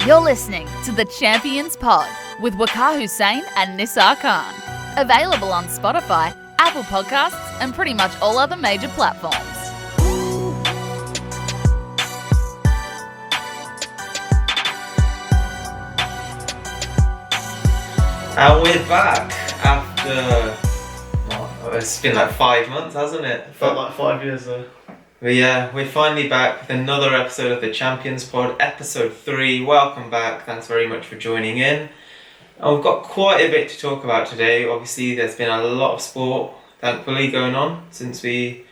You're listening to the Champions Pod with Waqar Hussain and Nisar Khan. Available on Spotify, Apple Podcasts, and pretty much all other major platforms. And we're back after, it's been like 5 months, hasn't it? Felt like 5 years though. We're finally back with another episode of the Champions Pod, episode 3. Welcome back, thanks very much for joining in. And we've got quite a bit to talk about today. Obviously there's been a lot of sport, thankfully, going on since we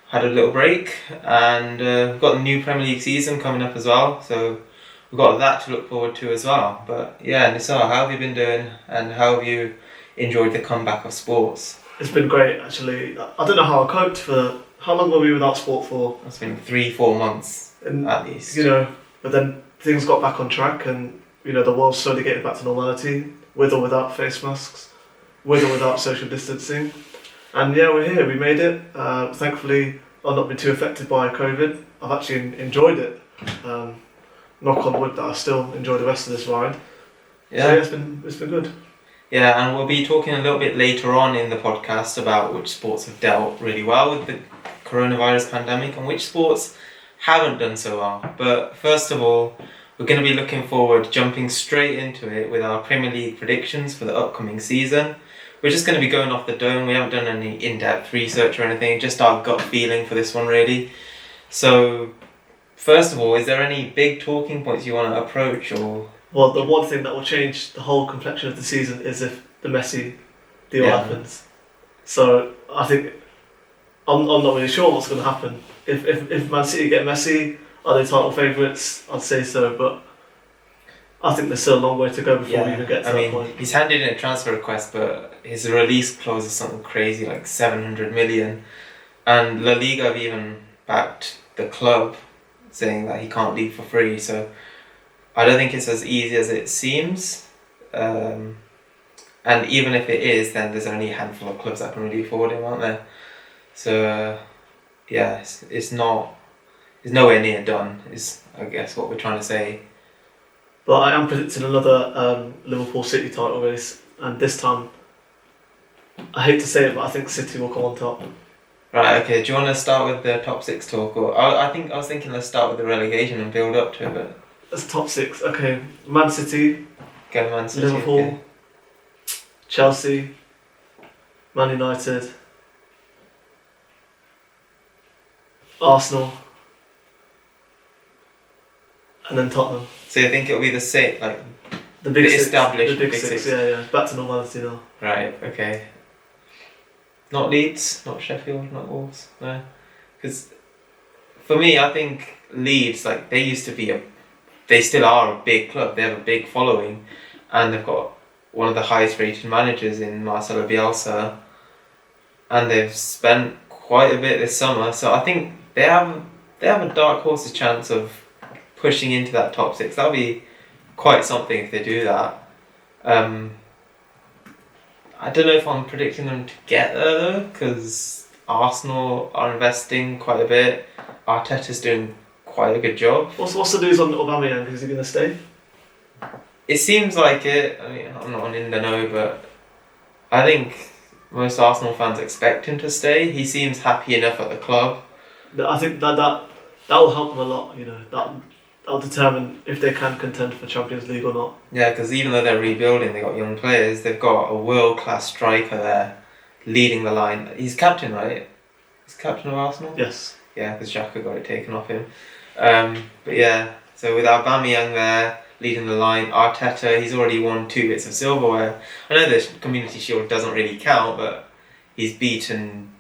had a little break. And we've got the new Premier League season coming up as well, so we've got that to look forward to as well. But yeah, Nisar, how have you been doing and how have you enjoyed the comeback of sports? It's been great actually. I don't know how I coped for... How long were we without sport for? It's been 3-4 months And, at least. But then things got back on track and, the world's slowly getting back to normality, with or without face masks, with or without social distancing. And yeah, we're here, we made it. Thankfully, I've not been too affected by COVID. I've actually enjoyed it. Knock on wood that I still enjoy the rest of this ride. Yeah. So yeah, it's been good. Yeah, and we'll be talking a little bit later on in the podcast about which sports have dealt really well with the coronavirus pandemic and which sports haven't done so well. But first of all, we're going to be looking forward, jumping straight into it with our Premier League predictions for the upcoming season. We're just going to be going off the dome. We haven't done any in-depth research or anything, just our gut feeling for this one really. So, first of all, is there any big talking points you want to approach or... Well, the one thing that will change the whole complexion of the season is if the Messi deal happens. So I think I'm not really sure what's going to happen. If Man City get Messi, are they title favourites? I'd say so, but I think there's still a long way to go before we even get to that point. He's handed in a transfer request, but his release clause is something crazy, like 700 million. And La Liga have even backed the club, saying that he can't leave for free. So I don't think it's as easy as it seems. And even if it is, then there's only a handful of clubs that can really afford him, aren't there? So it's nowhere near done, is I guess what we're trying to say. But I am predicting another Liverpool City title race, and this time, I hate to say it, but I think City will come on top. Right, okay, do you want to start with the top 6 talk? Or I was thinking let's start with the relegation and build up to it, but... That's top 6, okay. Man City, Go Man City, Liverpool, okay. Chelsea, Man United, Arsenal, and then Tottenham. So you think it'll be the same, like the big six, established the big six, yeah. Back to normality now. Right, okay. Not Leeds, not Sheffield, not Wolves, no. Because for me, I think Leeds, like they still are a big club. They have a big following, and they've got one of the highest rated managers in Marcelo Bielsa, and they've spent quite a bit this summer. So I think they have a dark horse's chance of pushing into that top 6. That'll be quite something if they do that. I don't know if I'm predicting them to get there though, because Arsenal are investing quite a bit. Arteta's doing quite a good job. What's the news on Aubameyang? Is he going to stay? It seems like it. I mean, I'm not in the know, but I think most Arsenal fans expect him to stay. He seems happy enough at the club. I think that will help them a lot. That'll determine if they can contend for Champions League or not. Yeah, because even though they're rebuilding, they've got young players. They've got a world-class striker there, leading the line. He's captain, right? He's captain of Arsenal? Yes. Yeah, because Xhaka got it taken off him. But yeah, so with Aubameyang there, leading the line, Arteta, he's already won 2 bits of silverware. I know the Community Shield doesn't really count, but he's beaten...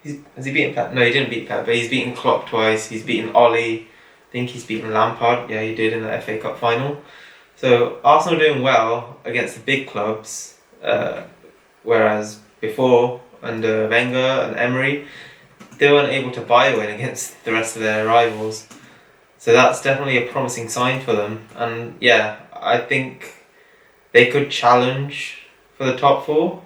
Has he beaten Pep? No, he didn't beat Pep, but he's beaten Klopp twice. He's beaten Ollie. I think he's beaten Lampard. Yeah, he did in the FA Cup final. So Arsenal are doing well against the big clubs, whereas before, under Wenger and Emery, they weren't able to buy a win against the rest of their rivals. So that's definitely a promising sign for them. And yeah, I think they could challenge for the top 4.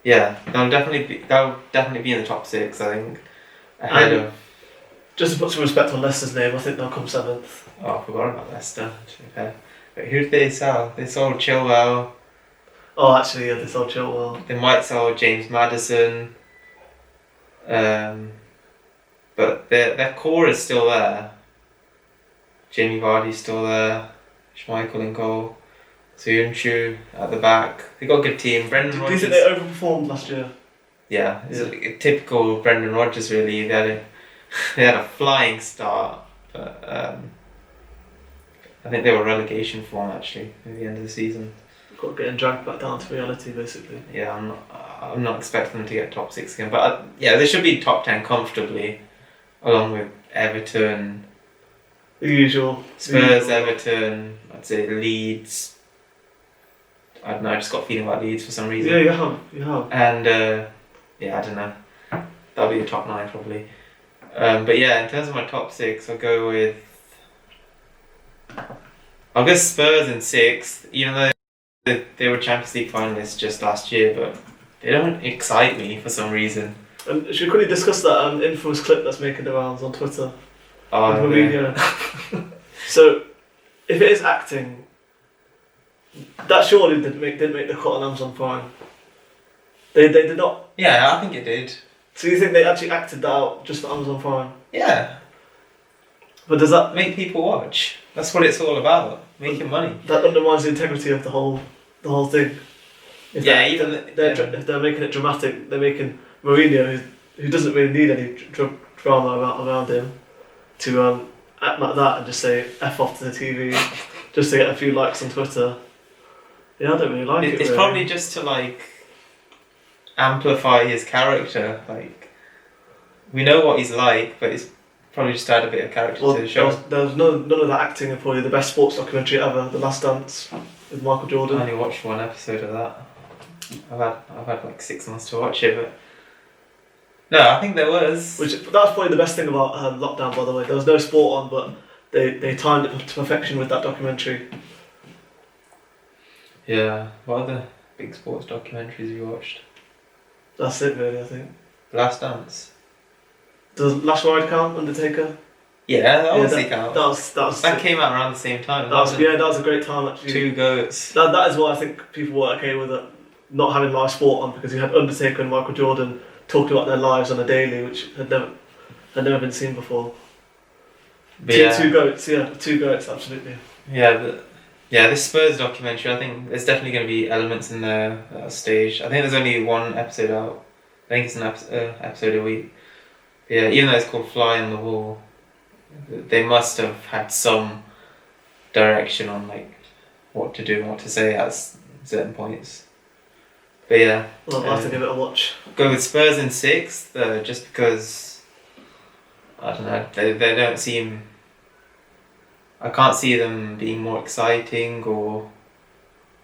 Yeah, they'll definitely be in the top 6, I think, ahead of Just to put some respect on Leicester's name, I think they'll come 7th. Oh, I forgot about Leicester. To be fair. But who did they sell? They sold Chilwell. Oh, actually, yeah, they sold Chilwell. They might sell James Maddison. But their core is still there. Jamie Vardy's still there. Schmeichel in goal. Soyuncu at the back. They got a good team. Brendan Do you Rodgers. think they overperformed last year? Yeah, it's a typical Brendan Rodgers really. They had a flying start, but I think they were relegation form actually at the end of the season. Got getting dragged back down to reality, basically. Yeah, I'm not expecting them to get top 6 again, but yeah, they should be top 10 comfortably, along with Everton, The usual. Spurs, Everton. I'd say Leeds. I don't know. I just got a feeling about Leeds for some reason. Yeah, you have. And yeah, I don't know. That'll be the top 9 probably. But yeah, in terms of my top 6, I'll go Spurs in 6th, even though they were Champions League finalists just last year, but they don't excite me for some reason. And should we quickly discuss that infamous clip that's making the rounds on Twitter? Oh, Mourinho. So, if it is acting, that surely didn't make the cut on Amazon Prime. They did not. Yeah, I think it did. So you think they actually acted that out just for Amazon Prime? Yeah. But does that Make people watch. That's what it's all about. Making money. that undermines the integrity of the whole thing? If they're making it dramatic, they're making Mourinho, who doesn't really need any drama around him, to act like that and just say F off to the TV just to get a few likes on Twitter. Yeah, I don't really like it. It's really. probably just to like amplify his character. Like, we know what he's like, but it's probably just add a bit of character to the show. There was none of that acting in probably the best sports documentary ever, The Last Dance with Michael Jordan. I only watched one episode of that. I've had like 6 months to watch it, but no, I think there was. That's probably the best thing about lockdown, by the way. There was no sport on, but they timed it to perfection with that documentary. Yeah. What other big sports documentaries have you watched? That's it, really. I think. Last Dance. Does Last Ride count? Undertaker. Yeah, that obviously counts. That was That came out around the same time. that was a great time actually. 2 goats. That is why I think people were okay with it not having live sport on, because you had Undertaker and Michael Jordan talking about their lives on a daily, which had never been seen before. But yeah. Two goats, absolutely. Yeah, this Spurs documentary, I think there's definitely going to be elements in there that are staged. I think there's only 1 episode out. I think it's an episode a week. But yeah, even though it's called Fly on the Wall, they must have had some direction on like what to do and what to say at certain points. But yeah, Well, I'll have to give it a watch. go with Spurs in 6th, just because I don't know, they don't seem. I can't see them being more exciting or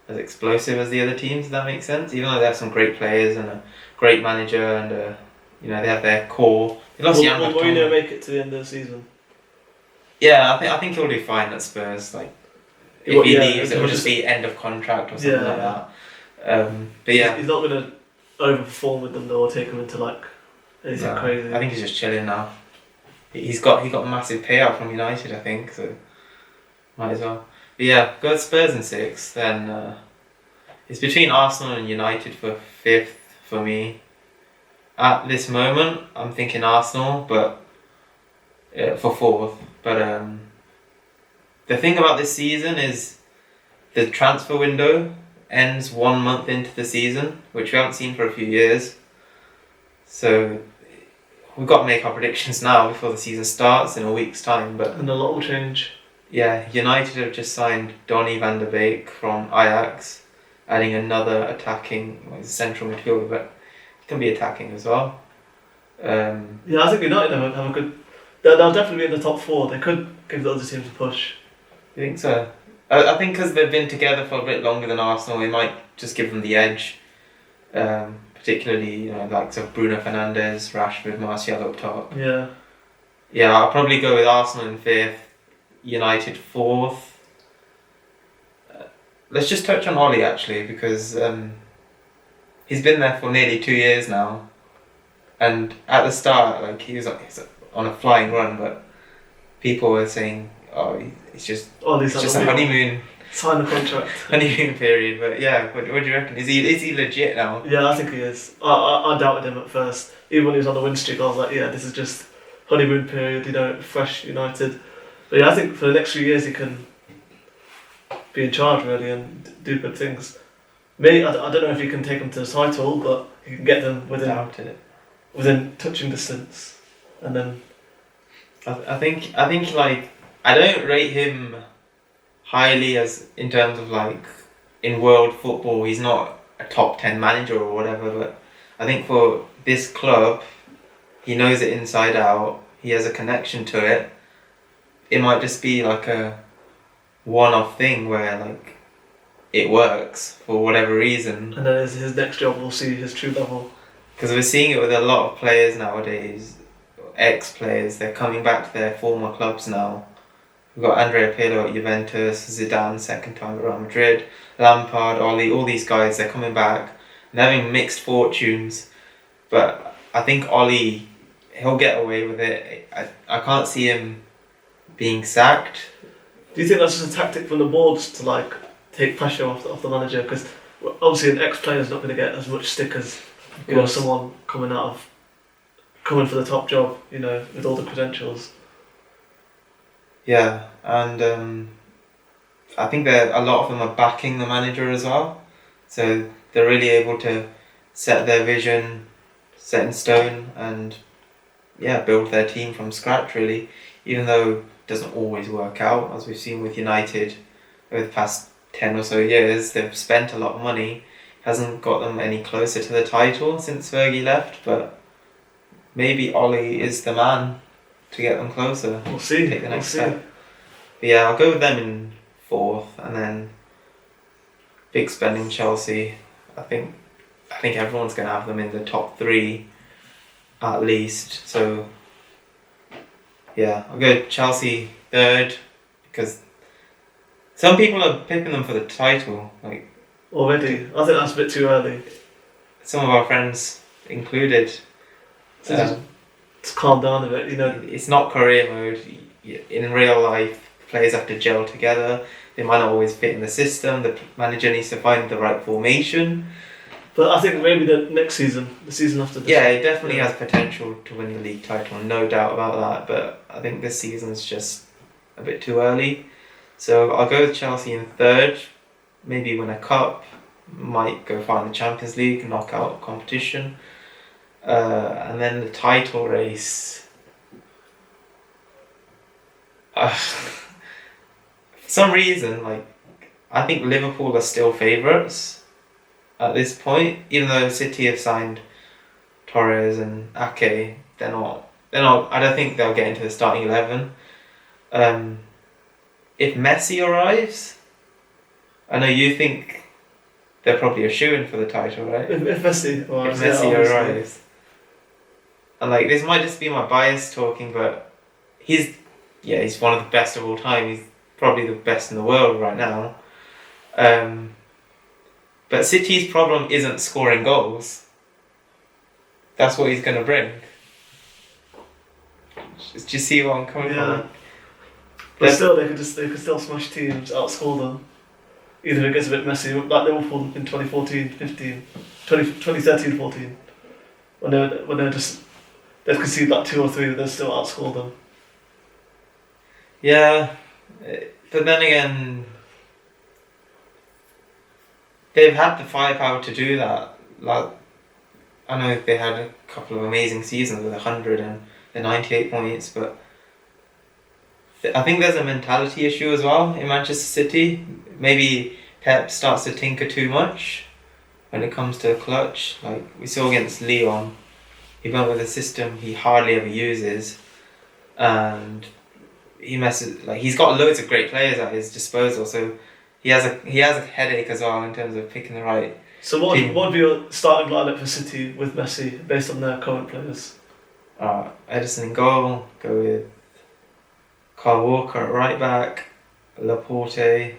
as explosive as the other teams. If that makes sense. Even though they have some great players and a great manager and they have their core. They lost Will Mourinho make it to the end of the season? Yeah, I think he'll do fine at Spurs. Like, if he leaves, it'll just be end of contract or something like that. But yeah, he's not going to overperform with them though, or take them into like anything crazy. I think he's just chilling now. He got a massive payout from United, I think, so might as well. But yeah, go with Spurs in 6th. Then it's between Arsenal and United for 5th for me. At this moment, I'm thinking Arsenal, but for 4th. But the thing about this season is the transfer window ends 1 month into the season, which we haven't seen for a few years. So we've got to make our predictions now before the season starts in a week's time. And a lot will change. Yeah, United have just signed Donny van der Beek from Ajax, adding another attacking central midfielder, but he can be attacking as well. Yeah, I think United have a good. They'll definitely be in the top 4. They could give the other teams a push. You think so? I think because they've been together for a bit longer than Arsenal, it might just give them the edge. Particularly, likes of Bruno Fernandes, Rashford, Martial up top. Yeah. Yeah, I'll probably go with Arsenal in 5th, United 4th. Let's just touch on Ollie actually, because he's been there for nearly 2 years now, and at the start, he was on a flying run, but people were saying, oh, it's just Ollie's it's just a honeymoon sign the contract. honeymoon period. But yeah, what do you reckon? Is he legit now? Yeah, I think he is. I doubted him at first. Even when he was on the win streak, I was like, yeah, this is just honeymoon period, fresh United. But yeah, I think for the next few years he can be in charge really and do good things. Maybe I don't know if he can take them to the title, but he can get them within touching distance, and then. I think like I don't rate him highly as in terms of like in world football. He's not a top 10 manager or whatever, but I think for this club, he knows it inside out. He has a connection to it. It might just be like a one-off thing where like it works for whatever reason. And then his next job we'll see his true level. Because we're seeing it with a lot of players nowadays, ex-players. They're coming back to their former clubs now. We've got Andrea Pirlo at Juventus, Zidane second time at Real Madrid, Lampard, Oli, all these guys, they're coming back and having mixed fortunes. But I think Oli, he'll get away with it. I can't see him being sacked. Do you think that's just a tactic from the boards to like take pressure off the manager? Because obviously an ex-player is not going to get as much stick as someone coming for the top job, with all the credentials. Yeah, and I think that a lot of them are backing the manager as well. So they're really able to set their vision, set in stone, and build their team from scratch really. Even though it doesn't always work out, as we've seen with United over the past 10 or so years, they've spent a lot of money. Hasn't got them any closer to the title since Fergie left, but maybe Oli is the man to get them closer. We'll see. Take the next step. But yeah, I'll go with them in 4th, and then big spending Chelsea. I think everyone's going to have them in the top 3 at least. So yeah, I'll go Chelsea 3rd because some people are picking them for the title. Like already, I think that's a bit too early. Some of our friends included. So just calm down a bit, It's not career mode. In real life, players have to gel together. They might not always fit in the system. The manager needs to find the right formation. But I think maybe the next season, the season after this. Yeah, it definitely has potential to win the league title, no doubt about that. But I think this season's just a bit too early. So I'll go with Chelsea in 3rd. Maybe win a cup. Might go far in the Champions League, knockout competition. And then the title race. For some reason, I think Liverpool are still favourites at this point, even though City have signed Torres and Ake. They're not. I don't think they'll get into the starting 11. If Messi arrives, I know you think they're probably a shoo-in for the title, right? If Messi arrives, arrives. And this might just be my bias talking, but he's one of the best of all time. He's probably the best in the world right now. But City's problem isn't scoring goals. That's what he's going to bring. Do you see what I'm coming from? But still, they could still smash teams, outscore them. Even if it gets a bit messy, like Liverpool in 2013-14, when they'd concede 2 or 3, they'd still outscore them. Yeah, but then again, they've had the firepower to do that. I know they had a couple of amazing seasons with 100 and the 98 points, but I think there's a mentality issue as well in Manchester City. Maybe Pep starts to tinker too much when it comes to clutch. We saw against Lyon, he went with a system he hardly ever uses, and he messes. He's got loads of great players at his disposal, so he has a headache as well in terms of picking the right. So what would be your starting lineup for City with Messi based on their current players? Ederson in goal. Go with Kyle Walker at right back. Laporte.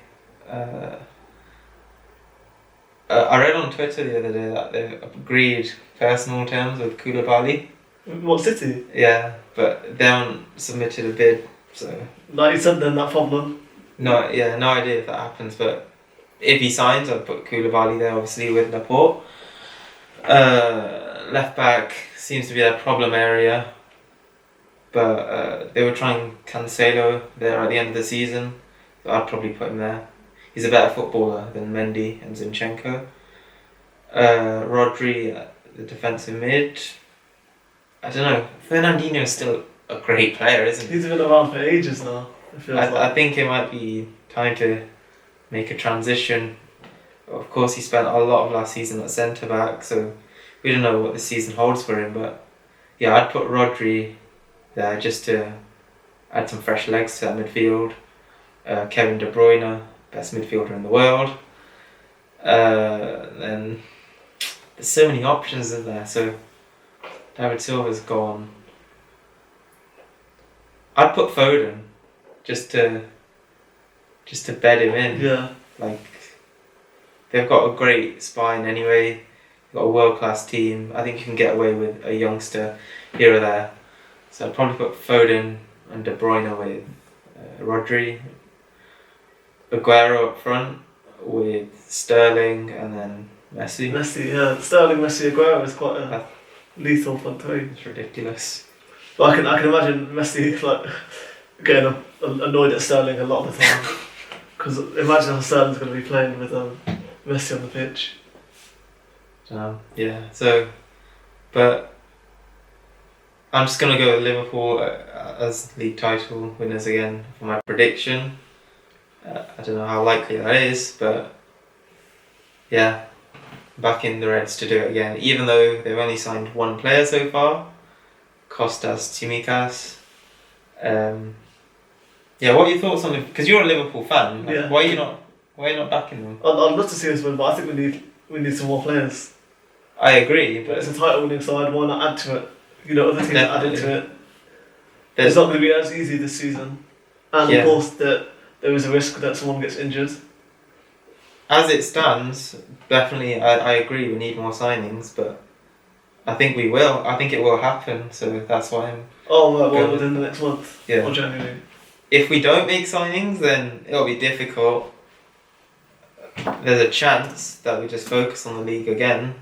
I read on Twitter the other day that they've agreed personal terms with Koulibaly. What City? Yeah, but they haven't submitted a bid, so Like you said, then that problem. no idea if that happens. But if he signs, I'd put Koulibaly there, obviously with Laporte. Left back seems to be their problem area, but they were trying Cancelo there at the end of the season, so I'd probably put him there. He's a better footballer than Mendy and Zinchenko. Rodri, the defensive mid. I don't know. Fernandinho is still a great player, isn't he? He's been around for ages now. It feels like. I think it might be time to make a transition. Of course, he spent a lot of last season at centre back, so we don't know what the season holds for him. But yeah, I'd put Rodri there just to add some fresh legs to that midfield. Kevin De Bruyne, best midfielder in the world. Then there's so many options in there. So David Silva's gone. I'd put Foden just to bed him in. Yeah. Like, they've got a great spine anyway. They've got a world-class team. I think you can get away with a youngster here or there. So I'd probably put Foden and De Bruyne with Rodri. Aguero up front with Sterling and then Messi. Messi, yeah. Sterling, Messi, Aguero is quite a lethal front three. It's ridiculous. But I can imagine Messi like getting annoyed at Sterling a lot of the time. Because imagine how Sterling's going to be playing with Messi on the pitch. Yeah, so, but I'm just going to go with Liverpool as league title winners again for my prediction. I don't know how likely that is, but yeah, backing the Reds to do it again, even though they've only signed one player so far, Kostas Tsimikas. Yeah, what are your thoughts on it? Because you're a Liverpool fan. Like, Yeah. Why are you not backing them? I'd love to see us win, but I think we need some more players. I agree, But but it's a title-winning side. Why not add to it? You know, other teams add into it. there's It's not going to be as easy this season, and Yeah. of course that there is a risk that someone gets injured. as it stands, definitely I agree we need more signings, but I think we will. I think it will happen, so that's why I'm... Oh, right, well, Good. within the next month Yeah. or January. If we don't make signings, then it'll be difficult. There's a chance that we just focus on the league again,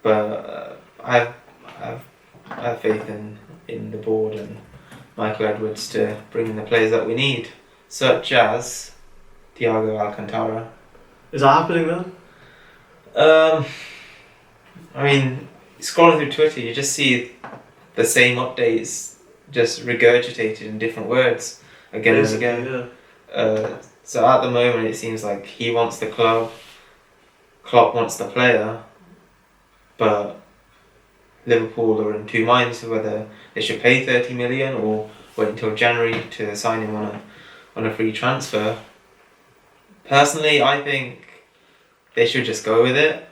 but I have faith in the board and Michael Edwards to bring in the players that we need, such as Thiago Alcantara. Is that happening then? I mean, scrolling through Twitter, you just see the same updates just regurgitated in different words again and Basically, again. yeah. So at the moment, it seems like he wants the club, Klopp wants the player, but Liverpool are in two minds whether they should pay 30 million or wait until January to sign him on a free transfer. Personally, I think they should just go with it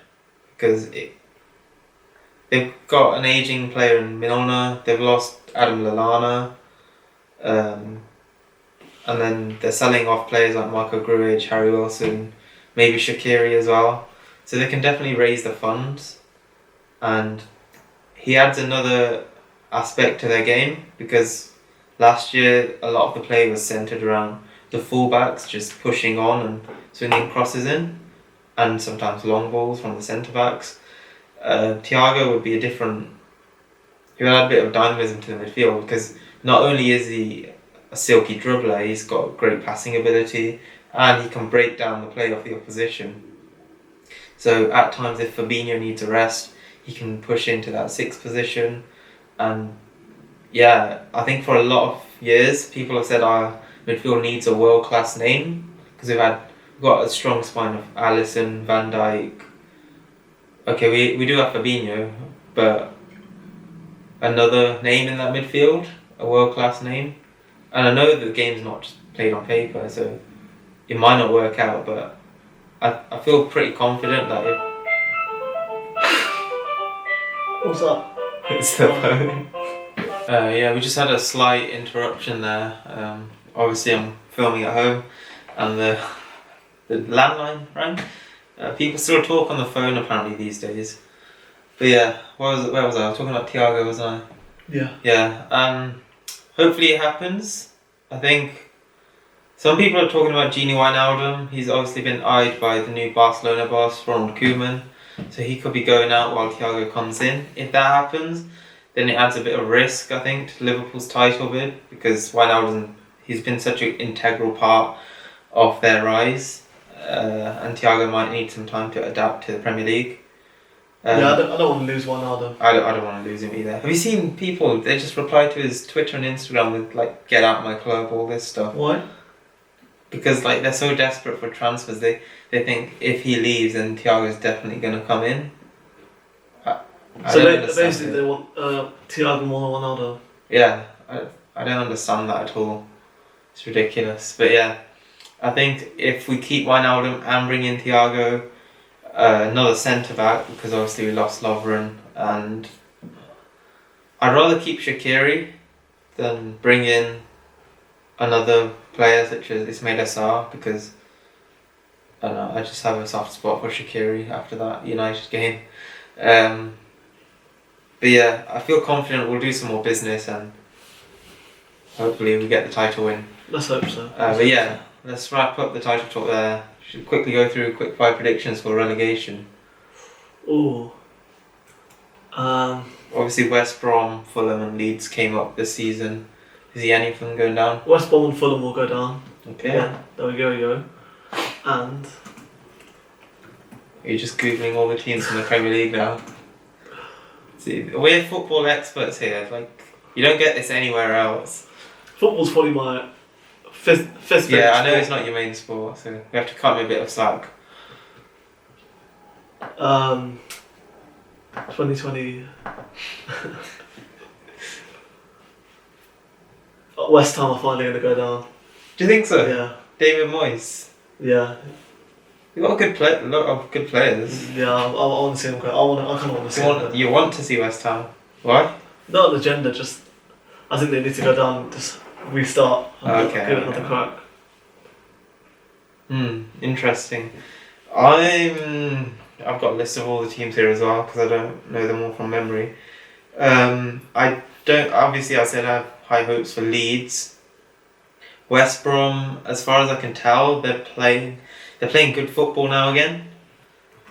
because they've got an aging player in Milner. They've lost Adam Lallana. And then they're selling off players like Marco Grujic, Harry Wilson, maybe Shaqiri as well. So they can definitely raise the funds. And he adds another aspect to their game because last year a lot of the play was centred around the fullbacks just pushing on and swinging crosses in, and sometimes long balls from the centre backs. Thiago would be he would add a bit of dynamism to the midfield because not only is he a silky dribbler, he's got great passing ability and he can break down the play of the opposition. So at times if Fabinho needs a rest, he can push into that sixth position. And yeah, I think for a lot of years people have said our midfield needs a world-class name because we've got a strong spine of Alisson, Van Dijk. Okay, we do have Fabinho, but another name in that midfield, a world-class name. And I know that the game's not just played on paper, so it might not work out, but I feel pretty confident that What's that? it's the phone. Yeah, we just had a slight interruption there. Obviously I'm filming at home and the landline rang. People still talk on the phone apparently these days. But yeah, where was I? I was talking about Thiago, wasn't I? Yeah. Yeah. Hopefully it happens. I think some people are talking about Gini Wijnaldum. He's obviously been eyed by the new Barcelona boss, Ronald Koeman. So he could be going out while Thiago comes in. If that happens, then it adds a bit of risk, I think, to Liverpool's title bid, because Wijnaldum, he's been such an integral part of their rise, and Thiago might need some time to adapt to the Premier League. I don't want to lose Wijnaldum. I don't want to lose him either. Have you seen people, they just reply to his Twitter and Instagram with like, get out my club, all this stuff. Why? Because like they're so desperate for transfers, they think if he leaves then Thiago's definitely going to come in. So basically they want Thiago more than Ronaldo. Yeah, I don't understand that at all. It's ridiculous. But yeah, I think if we keep Wijnaldum and bring in Thiago, another centre back, because obviously we lost Lovren, and I'd rather keep Shaqiri than bring in another player such as Ismail Assar, because I don't know, I just have a soft spot for Shaqiri after that United game. But yeah, I feel confident we'll do some more business and hopefully we get the title win. Let's hope so. But yeah, let's wrap up the title talk there. Should quickly go through quick 5 predictions for relegation. Ooh. Obviously West Brom, Fulham and Leeds came up this season. Is there anything going down? West Brom and Fulham will go down. Okay. Yeah, there we go. And You're just googling all the teams in the Premier League now. See, we're football experts here. Like, you don't get this anywhere else. football's probably my fifth favourite Yeah, I know sport. it's not your main sport, so we have to cut me a bit of slack. 2020. West Ham are finally going to go down. Do you think so? Yeah. David Moyes. Yeah. You've got a lot of good players. Yeah, I want to see them go. I kind of want to see them. You want to see West Ham. Why? Not an agenda, just I think they need to go down and just restart and give it another crack. Interesting. I've got a list of all the teams here as well because I don't know them all from memory. I said I have high hopes for Leeds. West Brom, as far as I can tell, they're playing good football now again.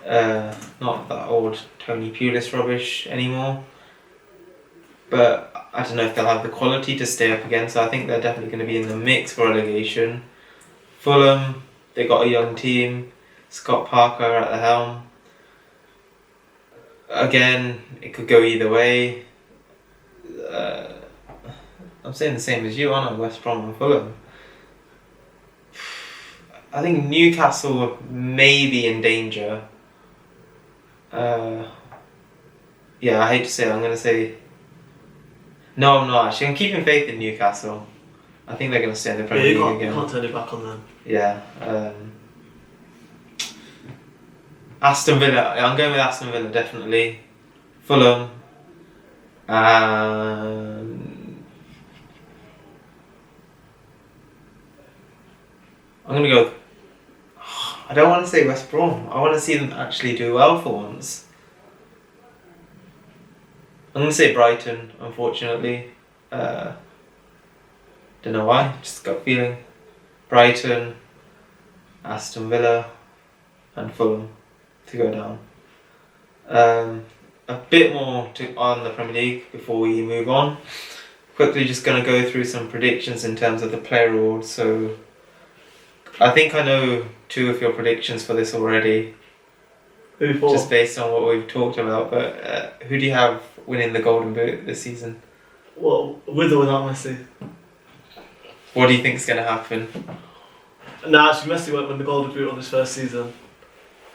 Not that old Tony Pulis rubbish anymore. But I don't know if they'll have the quality to stay up again, so I think they're definitely going to be in the mix for relegation. Fulham, they got a young team. Scott Parker at the helm. Again, it could go either way. I'm saying the same as you, aren't I? West Brom and Fulham. I think Newcastle may be in danger. I hate to say it, I'm going to say... No, I'm not actually. I'm keeping faith in Newcastle. I think they're going to stay in the Premier League again. You can't turn it back on them. Yeah. Aston Villa. I'm going with Aston Villa, definitely. Fulham. I'm going to go... I don't want to say West Brom. I want to see them actually do well for once. I'm going to say Brighton, unfortunately. Don't know why, just got a feeling. Brighton, Aston Villa and Fulham to go down. A bit more on the Premier League before we move on. Quickly just going to go through some predictions in terms of the player awards. So I think I know 2 of your predictions for this already. Who for? Just based on what we've talked about, but who do you have winning the Golden Boot this season? Well, with or without Messi? What do you think is going to happen? No, actually Messi won't win the Golden Boot on his first season.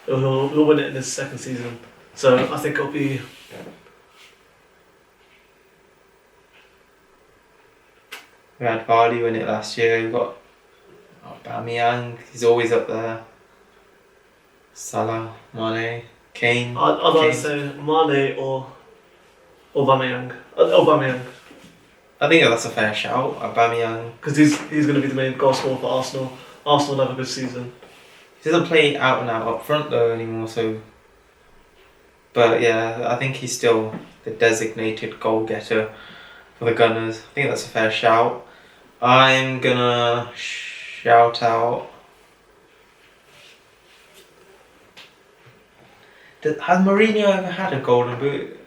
He'll win it in his second season. So I think it'll be... We had Vardy win it last year. We've got Aubameyang, he's always up there. Salah, Mane, Kane. I'd rather say Mane or Aubameyang. Aubameyang. I think that's a fair shout, Aubameyang. Because he's going to be the main goal scorer for Arsenal. Arsenal will have a good season. He doesn't play out and out up front though anymore, so... But yeah, I think he's still the designated goal getter for the Gunners. I think that's a fair shout. I'm gonna shout out. Has Mourinho ever had a golden boot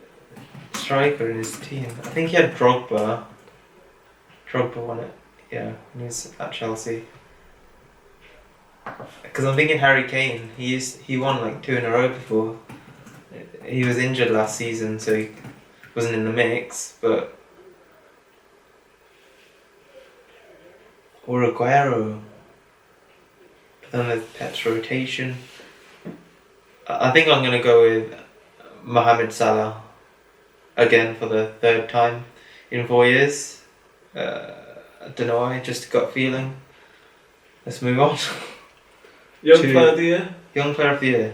striker in his team? I think he had Drogba. Drogba won it. Yeah, when he was at Chelsea. Because I'm thinking Harry Kane. He won like 2 in a row before. He was injured last season, so he wasn't in the mix. But or Aguero. But then there's Pep's rotation. I think I'm gonna go with Mohamed Salah again for the 3rd time in 4 years. I don't know why, just a gut feeling. Let's move on. Young Player of the Year? Young Player of the Year.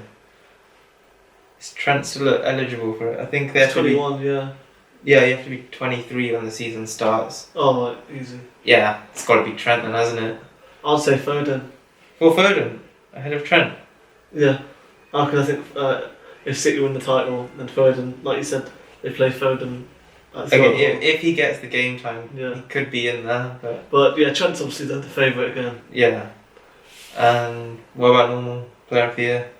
Is Trent still eligible for it? I think they're 21, yeah. Yeah, you have to be 23 when the season starts. Oh, right, easy. Yeah, it's got to be Trent then, hasn't it? I'd say Foden. Well, Foden, ahead of Trent. Yeah. Because I think if City win the title, then Foden, like you said, they play Foden. Okay, if he gets the game time, yeah, he could be in there. But yeah, Trent's obviously the favourite again. Yeah. And what about normal Player of the Year?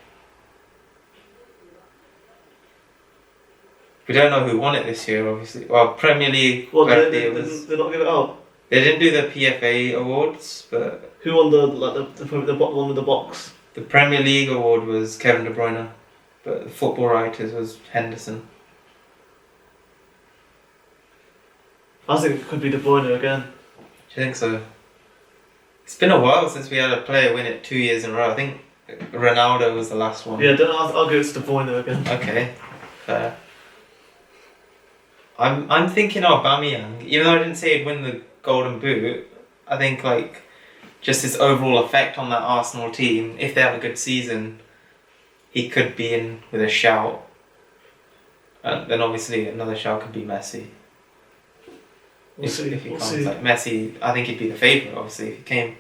We don't know who won it this year, obviously. Well, Premier League Player of the Year was... They not give it out? They didn't do the PFA awards, but... Who won the one with the box? The Premier League award was Kevin De Bruyne, but the Football Writers was Henderson. I think it could be De Bruyne again. Do you think so? It's been a while since we had a player win it 2 years in a row. I think Ronaldo was the last one. Yeah, I'll go to De Bruyne again. Okay, fair. I'm thinking Aubameyang, even though I didn't say he'd win the Golden Boot. I think like just his overall effect on that Arsenal team, if they have a good season, he could be in with a shout. And then obviously another shout could be Messi. We'll see. If he comes like Messi, I think he'd be the favourite obviously if he came.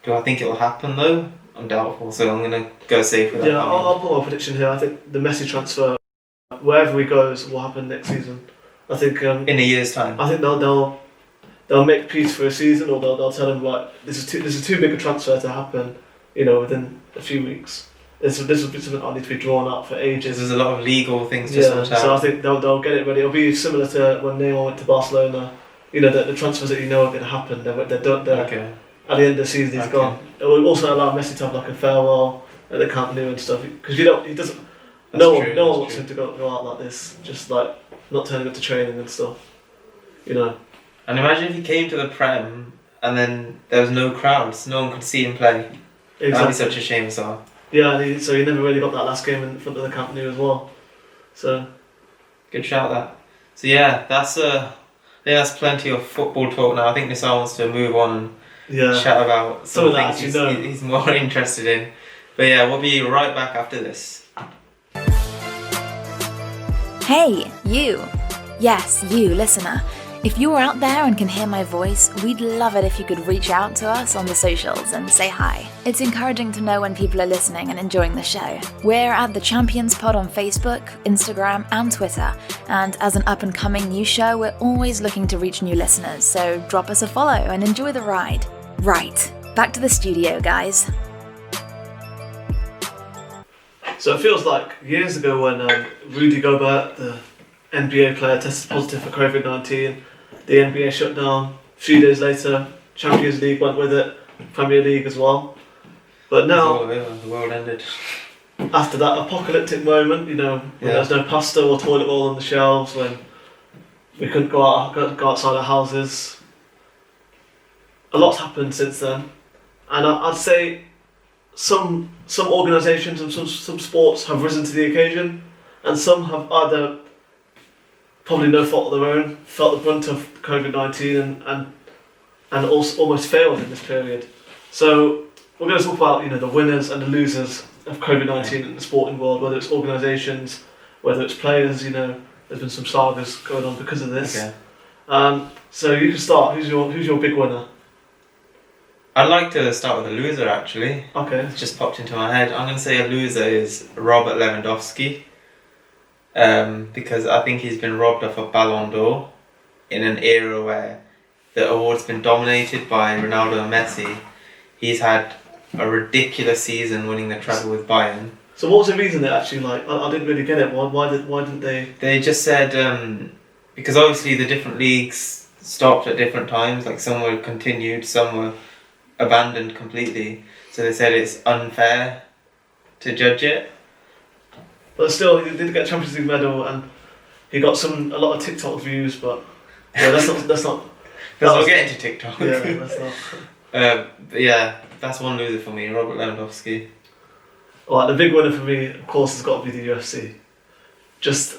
Do I think it'll happen though? I'm doubtful, so I'm gonna go safe with that. Yeah, I'll put my prediction here. I think the Messi transfer, wherever he goes, will happen next season. I think in a year's time. I think they'll make peace for a season, or they'll tell him right, this is too big a transfer to happen, within a few weeks. This will be something that need to be drawn up for ages. There's a lot of legal things to sort out. So I think they'll get it ready. It'll be similar to when Neymar went to Barcelona. The transfers that are going to happen, they're done. Okay. At the end of the season, he's gone. It will also allow Messi to have like a farewell at the Camp Nou and stuff, because he doesn't. No one wants him to go out like this, just like not turning up to training and stuff. And imagine if he came to the Prem and then there was no crowds, no one could see him play. Exactly. That'd be such a shame, so. Yeah, so he never really got that last game in front of the Camp Nou as well. So. Good shout that. So yeah, I think that's plenty of football talk now. I think Nissar wants to move on and chat about some things he's more interested in. But yeah, we'll be right back after this. Hey, you! Yes, you, listener. If you're out there and can hear my voice, we'd love it if you could reach out to us on the socials and say hi. It's encouraging to know when people are listening and enjoying the show. We're at The Champions Pod on Facebook, Instagram, and Twitter. And as an up-and-coming new show, we're always looking to reach new listeners, so drop us a follow and enjoy the ride. Right, back to the studio, guys. So it feels like years ago when Rudy Gobert, the NBA player, tested positive for COVID-19. The NBA shut down. A few days later, Champions League went with it, Premier League as well. But now, the world ended. After that apocalyptic moment, when there was no pasta or toilet roll on the shelves, when we couldn't go outside our houses, a lot's happened since then. And I'd say some organisations and some sports have risen to the occasion, and some have either, probably no fault of their own, felt the brunt of COVID-19 and also almost failed in this period. So we're going to talk about the winners and the losers of COVID-19 in the sporting world, whether it's organisations, whether it's players. There's been some sagas going on because of this. Okay. So you can start. Who's your big winner? I'd like to start with a loser actually. Okay. It's just popped into my head. I'm going to say a loser is Robert Lewandowski. Because I think he's been robbed of a Ballon d'Or in an era where the award's been dominated by Ronaldo and Messi. He's had a ridiculous season winning the treble with Bayern. So what was the reason they actually I didn't really get it. Why didn't they? They just said because obviously the different leagues stopped at different times. Like some were continued, some were abandoned completely. So they said it's unfair to judge it. But still, he did get a Champions League medal, and he got a lot of TikTok views. But yeah, that's not. Let's not get into TikTok. Yeah, that's not. But yeah, that's one loser for me, Robert Lewandowski. Alright, the big winner for me, of course, has got to be the UFC. Just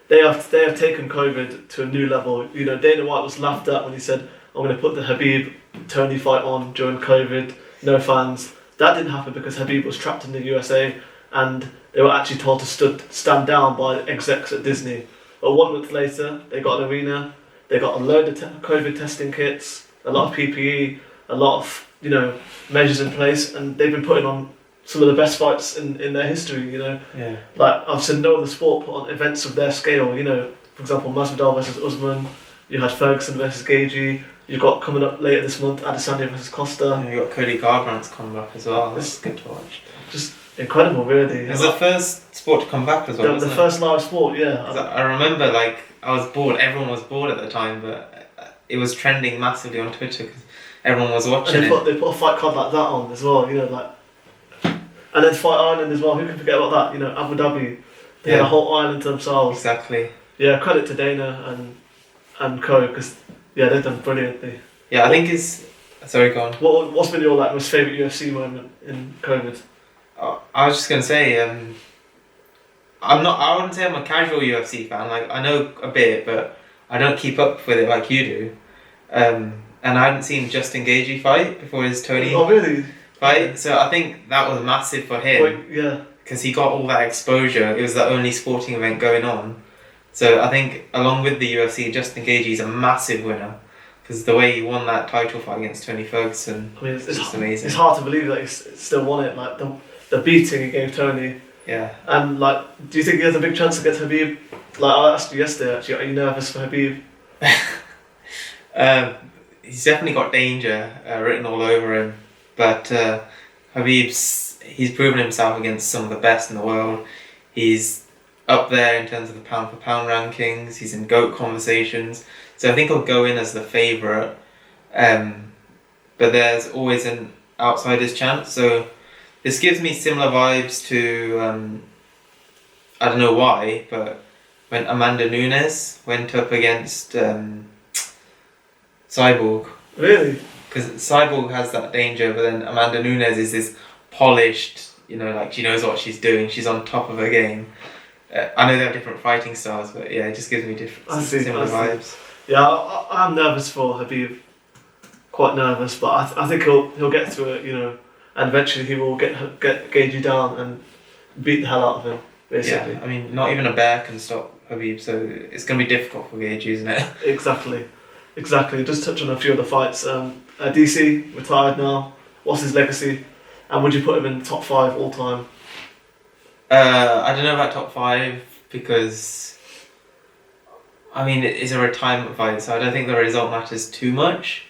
they have taken COVID to a new level. You know, Dana White was laughed at when he said, "I'm going to put the Habib-Tony fight on during COVID, no fans." That didn't happen because Habib was trapped in the USA, and they were actually told to stand down by execs at Disney. But 1 month later, they got an arena. They got a load of COVID testing kits, a lot of PPE, a lot of measures in place, and they've been putting on some of the best fights in their history. Yeah. Like I've seen no other sport put on events of their scale. For example, Masvidal versus Usman. You had Ferguson versus Gagey. You've got coming up later this month Adesanya versus Costa. Yeah, you got Cody Garbrandt's coming back as well. This is good to watch. Just incredible, really. It was the first sport to come back as well. The first live sport, yeah. I remember, I was bored. Everyone was bored at the time, but it was trending massively on Twitter because everyone was watching and they put a fight card like that on as well. And then Fight Island as well. Who can forget about that? Abu Dhabi. They had a whole island to themselves. Exactly. Yeah, credit to Dana and co because they've done brilliantly. Yeah, I think it's. Sorry, go on. What's been your most favourite UFC moment in COVID? I was just gonna say, I wouldn't say I'm a casual UFC fan. I know a bit, but I don't keep up with it like you do. And I hadn't seen Justin Gaethje fight before his Tony. Oh really? Fight. So I think that was massive for him. Yeah. Because he got all that exposure. It was the only sporting event going on. So I think along with the UFC, Justin Gaethje is a massive winner. Because the way he won that title fight against Tony Ferguson, it's just amazing. It's hard to believe that he still won it. The beating he gave Tony. Yeah. And do you think he has a big chance against Habib? I asked you yesterday actually, are you nervous for Habib? He's definitely got danger written all over him. But he's proven himself against some of the best in the world. He's up there in terms of the pound for pound rankings. He's in GOAT conversations. So I think he'll go in as the favourite. But there's always an outsider's chance. So this gives me similar vibes to, I don't know why, but when Amanda Nunes went up against Cyborg. Really? Because Cyborg has that danger, but then Amanda Nunes is this polished, she knows what she's doing. She's on top of her game. I know they have different fighting styles, but yeah, it just gives me similar vibes. Yeah, I'm nervous for Habib. Quite nervous, but I think he'll get through it, and eventually he will get Gaethje down and beat the hell out of him, basically. Yeah, I mean, not even a bear can stop Habib, so it's going to be difficult for Gaethje, isn't it? Exactly. Just touch on a few of the fights. DC, retired now. What's his legacy? And would you put him in the top 5 all time? I don't know about top 5 because, it's a retirement fight, so I don't think the result matters too much.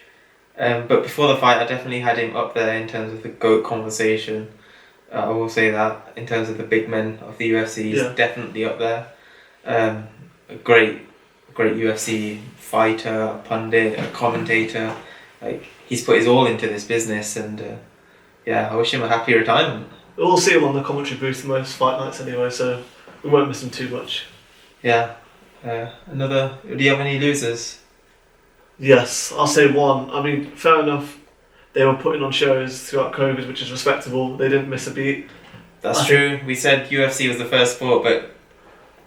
But before the fight, I definitely had him up there in terms of the GOAT conversation. I will say that in terms of the big men of the UFC, he's definitely up there. A great UFC fighter, a pundit, a commentator. He's put his all into this business, and I wish him a happy retirement. We'll see him on the commentary booth most fight nights anyway, so we won't miss him too much. Yeah. Do you have any losers? Yes, I'll say one. Fair enough, they were putting on shows throughout COVID, which is respectable. They didn't miss a beat. That's true. We said UFC was the first sport, but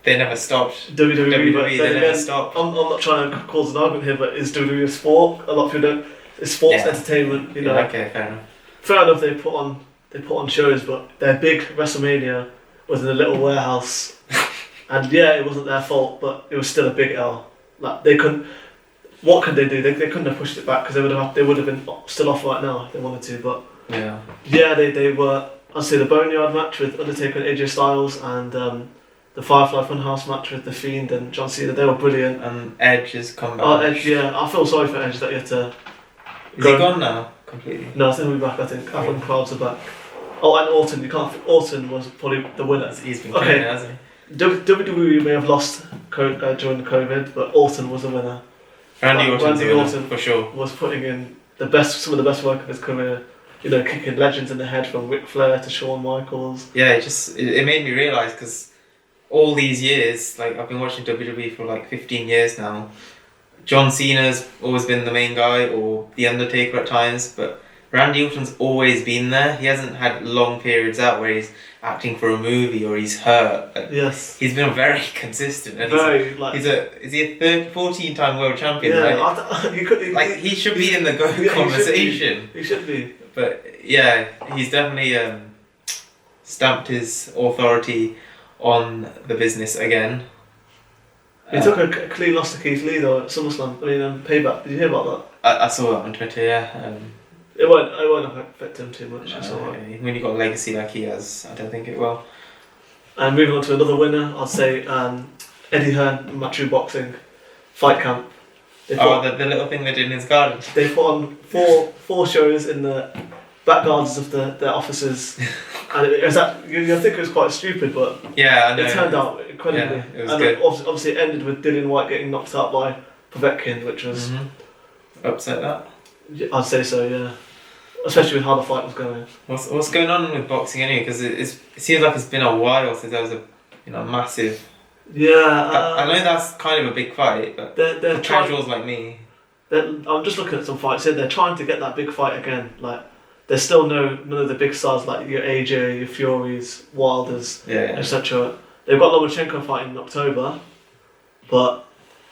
they never stopped. WWE they never stopped. I'm not trying to cause an argument here, but is WWE a sport? A lot of people don't. It's sports entertainment, Yeah, okay, fair enough. Fair enough, they put on shows, but their big WrestleMania was in a little warehouse, and it wasn't their fault, but it was still a big L. They couldn't. what could they do? They couldn't have pushed it back because they would have been still off right now if they wanted to. But yeah, they were. I'd say the Boneyard match with Undertaker and AJ Styles and the Firefly Funhouse match with The Fiend and John Cena. They were brilliant. And Edge has come back. Oh, Edge, yeah. I feel sorry for Edge that he had to. Is he gone now completely? No, I think he'll be back. I think the crowds are back. Oh, and Orton. You can't. Orton was probably the winner. He's been killing it, hasn't he? WWE may have lost during the COVID, but Orton was the winner. Randy Orton for sure was putting in some of the best work of his career. You know, kicking legends in the head from Ric Flair to Shawn Michaels. Yeah, it made me realise because all these years, like I've been watching WWE for like 15 years now. John Cena's always been the main guy, or The Undertaker at times, but Randy Orton's always been there. He hasn't had long periods out where he's acting for a movie or he's hurt. Yes. He's been very consistent. And is he a 14-time world champion? Yeah, he should be in the GOAT conversation. He should be. But yeah, he's definitely stamped his authority on the business again. He took a clean loss to Keith Lee though at SummerSlam. Payback. Did you hear about that? I saw that on Twitter. Yeah. It won't affect him too much. When you got a legacy like he has, I don't think it will. And moving on to another winner, I'd say Eddie Hearn, Match Boxing, Fight Camp. The little thing they did in his garden. They put on four shows in the back gardens of their offices, and it was you think it was quite stupid, but yeah, I know. It turned out incredibly. Yeah, it was good. Obviously, it ended with Dillian White getting knocked out by Povetkin, which was upset that. I'd say so, yeah. Especially with how the fight was going. What's going on with boxing anyway? Because it seems like it's been a while since there was a massive. Yeah. I know that's kind of a big fight, but they're casuals like me. I'm just looking at some fights here. They're trying to get that big fight again. Like there's still none of the big stars like your AJ, your Furies, Wilders, etc. They've got Lomachenko fighting in October, but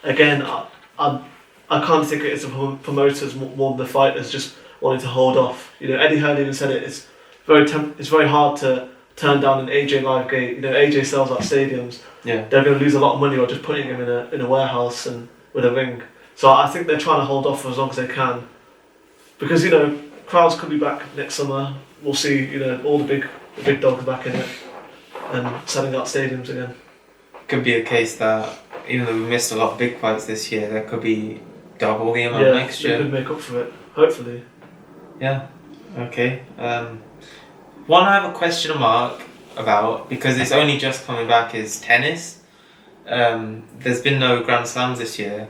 again, I kind of think it's the promoters more than the fighters just wanting to hold off. Eddie Hearn even said it. It's very hard to turn down an AJ live gate. AJ sells out stadiums. Yeah. They're going to lose a lot of money or just putting him in a warehouse and with a ring. So I think they're trying to hold off for as long as they can, because crowds could be back next summer. We'll see. All the big dogs back in it and selling out stadiums again. Could be a case that even though we missed a lot of big fights this year, there could be double the amount next year. They could make up for it, hopefully. Yeah. Okay. One I have a question mark about, because it's only just coming back, is tennis. There's been no Grand Slams this year,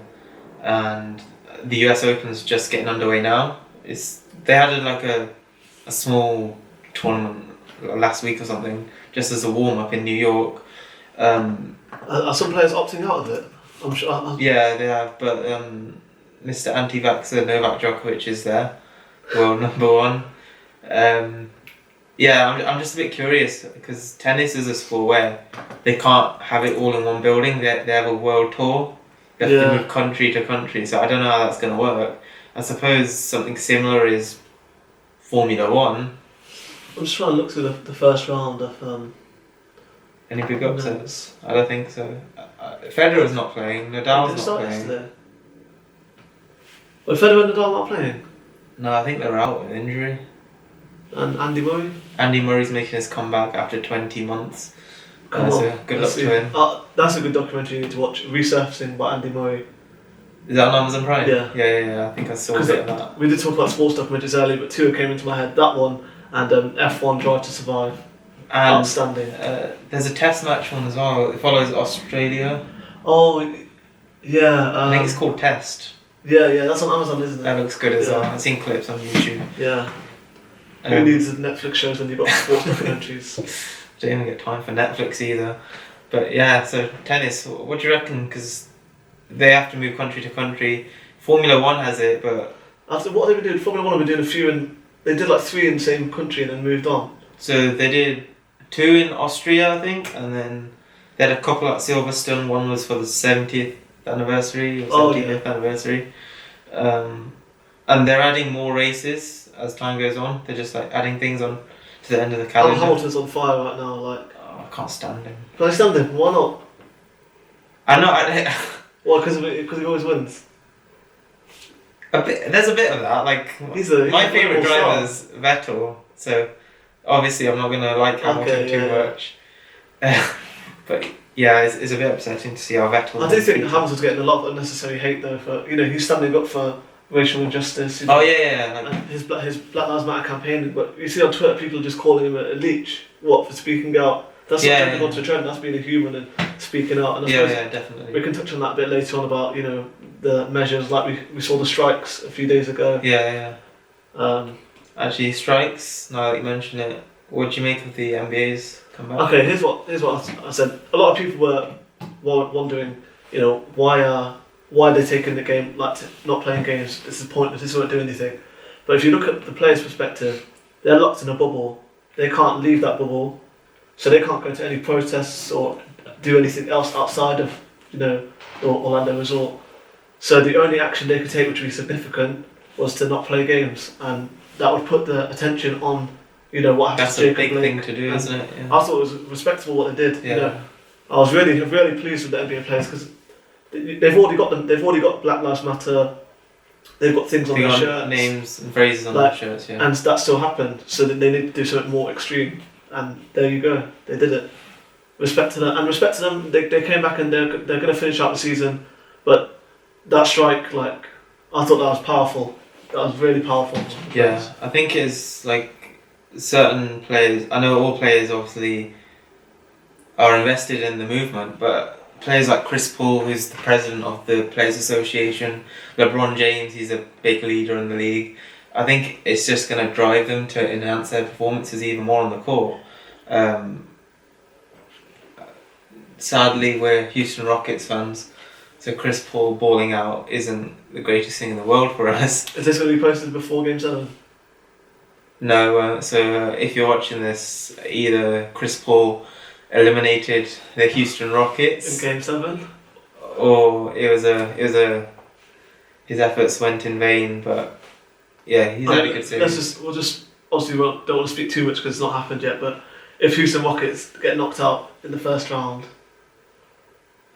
and the US Open's just getting underway now. They had a small tournament last week or something, just as a warm up in New York. Are some players opting out of it? I'm sure. Yeah, they have, but Mr. Anti-Vaxxer Novak Djokovic is there, world number one. Yeah, I'm just a bit curious because tennis is a sport where they can't have it all in one building. They have a world tour. They have to move country to country, so I don't know how that's going to work. I suppose something similar is Formula One. I'm just trying to look through the first round of. Any big upsets? I don't think so. Federer's not playing. Nadal's not playing. Yesterday. Well, Federer and Nadal not playing? No, I think they're out with injury. And Andy Murray? Andy Murray's making his comeback after 20 months. Good luck to him. That's a good documentary you need to watch. Resurfacing by Andy Murray. Is that on Amazon Prime? Yeah. I think I saw a bit of that. We did talk about sports documentaries earlier, but two came into my head. That one and F1 Drive to Survive. And outstanding. There's a test match one as well. It follows Australia. Oh, yeah. I think it's called Test. Yeah, that's on Amazon, isn't it? That looks good as well. I've seen clips on YouTube. Yeah. Who needs Netflix shows when you've got sports documentaries? Don't even get time for Netflix either. But yeah, so tennis, what do you reckon? Because they have to move country to country. Formula One has it, but... After what have they been doing? Formula One have been doing a few, and they did 3 in the same country and then moved on. So they did 2 in Austria, I think, and then they had a couple at Silverstone. One was for the 70th anniversary or 75th anniversary. And they're adding more races as time goes on. They're just adding things on to the end of the calendar. Hamilton's on fire right now. I can't stand him. Can I stand him? Why not? I know. Well, because he always wins. There's a bit of that. Like He's my a favourite wonderful driver is Vettel, so obviously I'm not gonna like Hamilton too much. But yeah, it's a bit upsetting to see how Vettel. I do think Hamilton's getting a lot of unnecessary hate though. For he's standing up for racial injustice. Oh yeah. Like, and his Black Lives Matter campaign. But you see on Twitter, people are just calling him a leech. What, for speaking out? That's not jumping onto a trend. That's being a human and speaking out. And I suppose definitely. we can touch on that a bit later on about the measures, like we saw the strikes a few days ago. Actually, strikes. Now that you mention it, what do you make of the NBA's comeback? Okay, here's what I said. A lot of people were wondering, why are they taking the game, like not playing games? This is pointless. This won't do anything. But if you look at the players' perspective, they're locked in a bubble. They can't leave that bubble, so they can't go to any protests or do anything else outside of Orlando Resort. So the only action they could take, which would be significant, was to not play games, and that would put the attention on what happened That's to Jacob a big Blake. thing to do, isn't it? Yeah. I thought it was respectable what they did. Yeah. I was really pleased with the NBA players because they've already got Black Lives Matter. They've got things on their shirts, names and phrases on their shirts, and that still happened. So they need to do something more extreme, and there you go. They did it. Respect to them. They came back and they're going to finish out the season, but that strike, I thought that was powerful. That was really powerful. Yeah, I think it's like certain players. I know all players obviously are invested in the movement, but players like Chris Paul, who's the president of the Players Association, LeBron James, he's a big leader in the league. I think it's just going to drive them to enhance their performances even more on the court. Sadly, we're Houston Rockets fans, so Chris Paul balling out isn't the greatest thing in the world for us. Is this going to be posted before Game 7? No, so if you're watching this, either Chris Paul eliminated the Houston Rockets in Game 7, or his efforts went in vain. But yeah, he's had a good series. We'll just obviously don't want to speak too much because it's not happened yet. But if Houston Rockets get knocked out in the first round,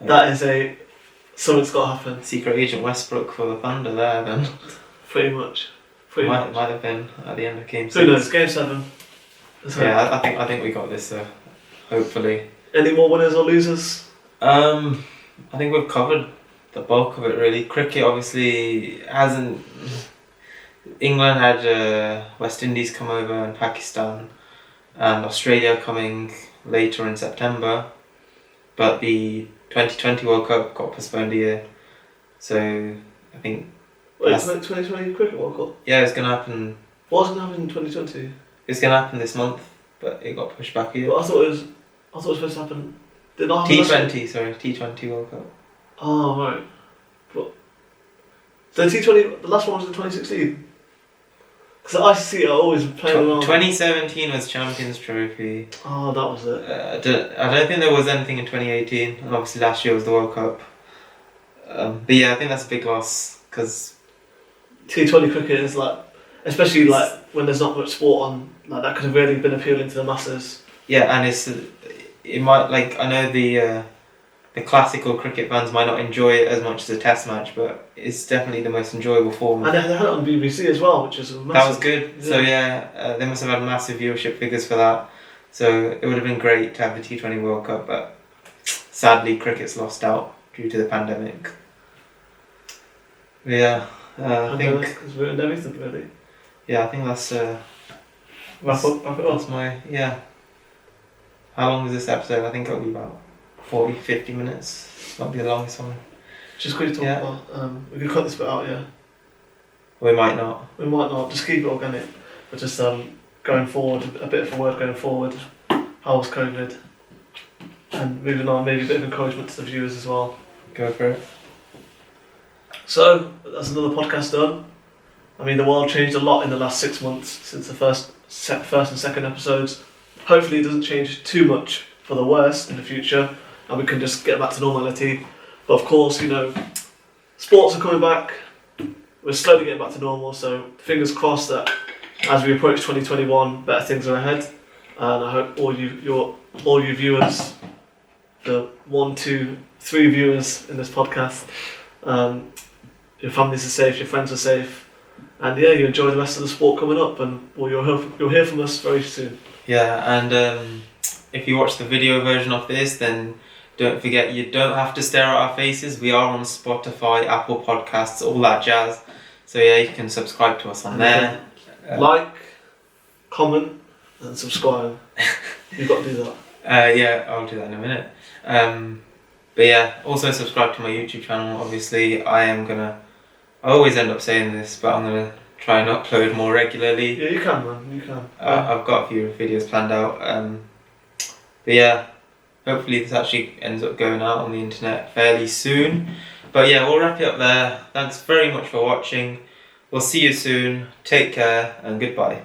that is something's got to happen. Secret Agent Westbrook for the Thunder there, then. Pretty much. Might have been at the end of Game 6. Who knows? Game 7. Yeah, I think we got this. Hopefully. Any more winners or losers? I think we've covered the bulk of it really. Cricket obviously hasn't. England had West Indies come over and Pakistan, and Australia coming later in September, but the 2020 World Cup got postponed a year, so I think. Wait, 2020 Cricket World Cup? Yeah, it's going to happen. What was going to happen in 2020? It's going to happen this month, but it got pushed back a year. But I thought it was supposed to happen. Did not happen T20 World Cup. Oh, right. But the T20, the last one was in 2016? Because the ICC are always playing around. 2017 was Champions Trophy. Oh, that was it. I don't think there was anything in 2018, and obviously last year was the World Cup. But yeah, I think that's a big loss, because T20 cricket is especially when there's not much sport on, that could have really been appealing to the masses. Yeah, and it might, I know the classical cricket fans might not enjoy it as much as a test match, but it's definitely the most enjoyable form. And they had it on BBC as well, which is massive. That was good. Yeah. So yeah, they must have had massive viewership figures for that. So it would have been great to have the T20 World Cup, but sadly cricket's lost out due to the pandemic. Yeah, I think it's ruined everything really. Yeah, I think that's wrap it up. That's how long is this episode? I think it'll be about 40-50 minutes. Might be the longest one. Just quickly talk about. We can cut this bit out, yeah. We might not. We might not. Just keep it organic. But just going forward, a bit of a word going forward. How was COVID? And moving on, maybe a bit of encouragement to the viewers as well. Go for it. So that's another podcast done. I mean, the world changed a lot in the last 6 months since the first and second episodes. Hopefully it doesn't change too much for the worse in the future, and we can just get back to normality. But of course, sports are coming back. We're slowly getting back to normal, so fingers crossed that as we approach 2021, better things are ahead. And I hope all you viewers, the 1, 2, 3 viewers in this podcast, your families are safe, your friends are safe, and yeah, you enjoy the rest of the sport coming up. And well, you'll hear from us very soon. Yeah, and if you watch the video version of this, then don't forget you don't have to stare at our faces. We are on Spotify, Apple Podcasts, all that jazz. So yeah, you can subscribe to us on there. Like, comment, and subscribe. You've got to do that. Yeah, I'll do that in a minute. But yeah, also subscribe to my YouTube channel. Obviously, I always end up saying this, but I'm gonna try and upload more regularly. Yeah, you can, man. You can. I've got a few videos planned out. But yeah, hopefully this actually ends up going out on the internet fairly soon. But yeah, we'll wrap it up there. Thanks very much for watching. We'll see you soon. Take care and goodbye.